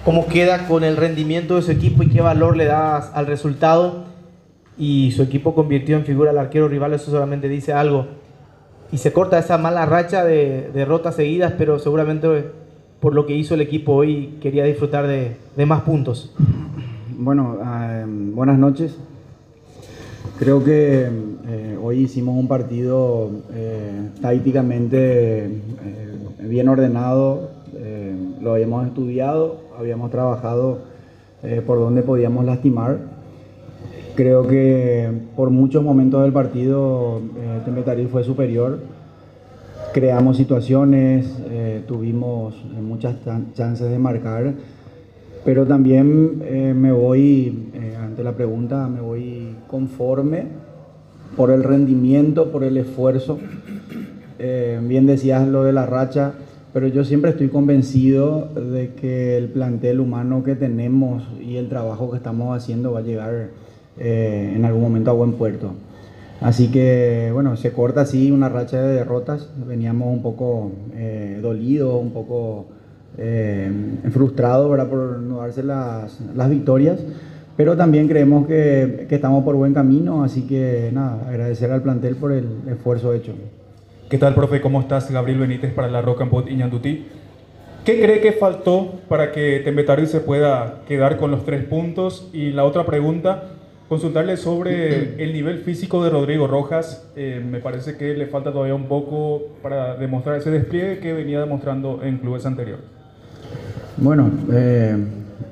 cómo queda con el rendimiento de su equipo y qué valor le das al resultado. Y su equipo convirtió en figura al arquero rival, eso solamente dice algo. Y se corta esa mala racha de derrotas seguidas, pero seguramente por lo que hizo el equipo hoy quería disfrutar de más puntos. Bueno, buenas noches. Creo que hoy hicimos un partido tácticamente bien ordenado, lo habíamos estudiado, habíamos trabajado por dónde podíamos lastimar. Creo que por muchos momentos del partido Tembe Tarí fue superior. Creamos situaciones, tuvimos muchas chances de marcar, pero también me voy, ante la pregunta, me voy conforme por el rendimiento, por el esfuerzo. Bien decías lo de la racha, pero yo siempre estoy convencido de que el plantel humano que tenemos y el trabajo que estamos haciendo va a llegar en algún momento a buen puerto. Así que, bueno, se corta así una racha de derrotas. Veníamos un poco dolidos, un poco frustrados, ¿verdad?, por no darse las victorias. Pero también creemos que estamos por buen camino. Así que, nada, agradecer al plantel por el esfuerzo hecho. ¿Qué tal, profe? ¿Cómo estás? Gabriel Benítez para la Roca Pot Iñandutí. ¿Qué cree que faltó para que Tembe Tarí se pueda quedar con los 3 puntos? Y la otra pregunta, consultarle sobre el nivel físico de Rodrigo Rojas. Me parece que le falta todavía un poco para demostrar ese despliegue que venía demostrando en clubes anteriores. Bueno,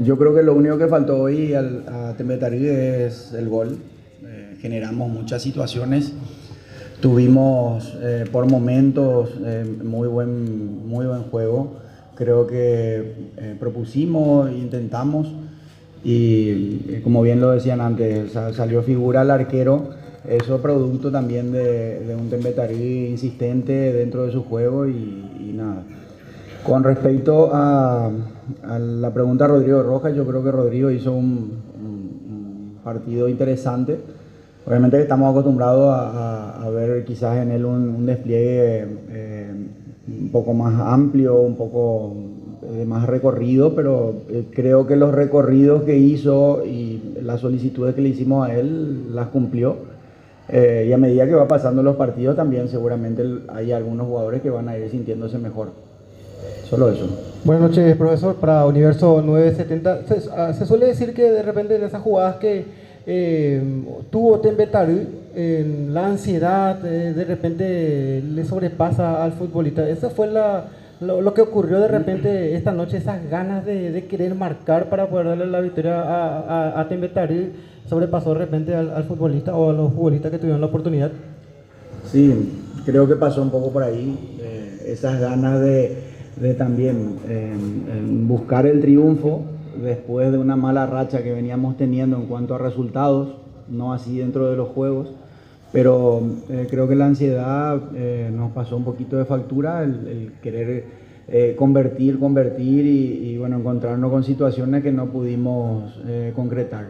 yo creo que lo único que faltó hoy a Tembe Tarí es el gol. Generamos muchas situaciones. Tuvimos por momentos muy buen juego. Creo que propusimos, intentamos. Y como bien lo decían antes, salió figura el arquero, eso producto también de un Tembe Tarí insistente dentro de su juego y nada. Con respecto a la pregunta de Rodrigo Rojas, yo creo que Rodrigo hizo un partido interesante. Obviamente estamos acostumbrados a ver quizás en él un despliegue un poco más amplio, un poco de más recorrido, pero creo que los recorridos que hizo y las solicitudes que le hicimos a él las cumplió. Y a medida que va pasando los partidos también seguramente hay algunos jugadores que van a ir sintiéndose mejor. Solo eso. Buenas noches, profesor. Para Universo 970, se suele decir que de repente en esas jugadas que tuvo Tembe Tarí, la ansiedad de repente le sobrepasa al futbolista. Esa fue lo que ocurrió de repente esta noche, esas ganas de querer marcar para poder darle la victoria a Tembe Tarí, sobrepasó de repente al futbolista o a los futbolistas que tuvieron la oportunidad. Sí, creo que pasó un poco por ahí, esas ganas de también buscar el triunfo después de una mala racha que veníamos teniendo en cuanto a resultados, no así dentro de los juegos. Pero creo que la ansiedad nos pasó un poquito de factura, el querer convertir y bueno, encontrarnos con situaciones que no pudimos concretar.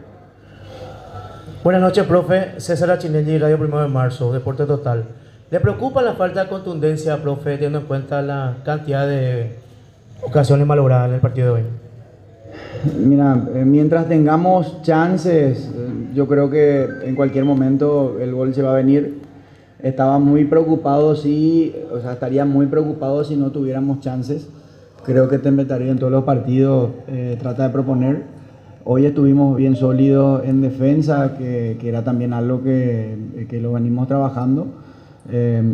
Buenas noches, profe. César Achinelli, Radio 1 de Marzo, Deporte Total. ¿Le preocupa la falta de contundencia, profe, teniendo en cuenta la cantidad de ocasiones malogradas en el partido de hoy? Mira, mientras tengamos chances, yo creo que en cualquier momento el gol se va a venir. Estaba muy preocupado, estaría muy preocupado si no tuviéramos chances. Creo que Tembe Tarí en todos los partidos trata de proponer. Hoy estuvimos bien sólidos en defensa, que era también algo que lo venimos trabajando.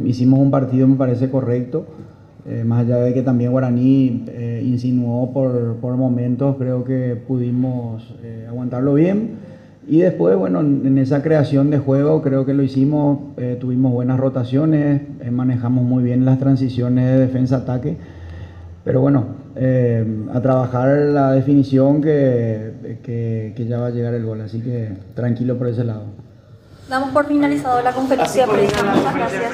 Hicimos un partido, me parece, correcto. Más allá de que también Guaraní insinuó por momentos, creo que pudimos aguantarlo bien. Y después, bueno, en esa creación de juego creo que lo hicimos, tuvimos buenas rotaciones, manejamos muy bien las transiciones de defensa-ataque. Pero bueno, a trabajar la definición que ya va a llegar el gol, así que tranquilo por ese lado. Damos por finalizado la conferencia. Muchas gracias.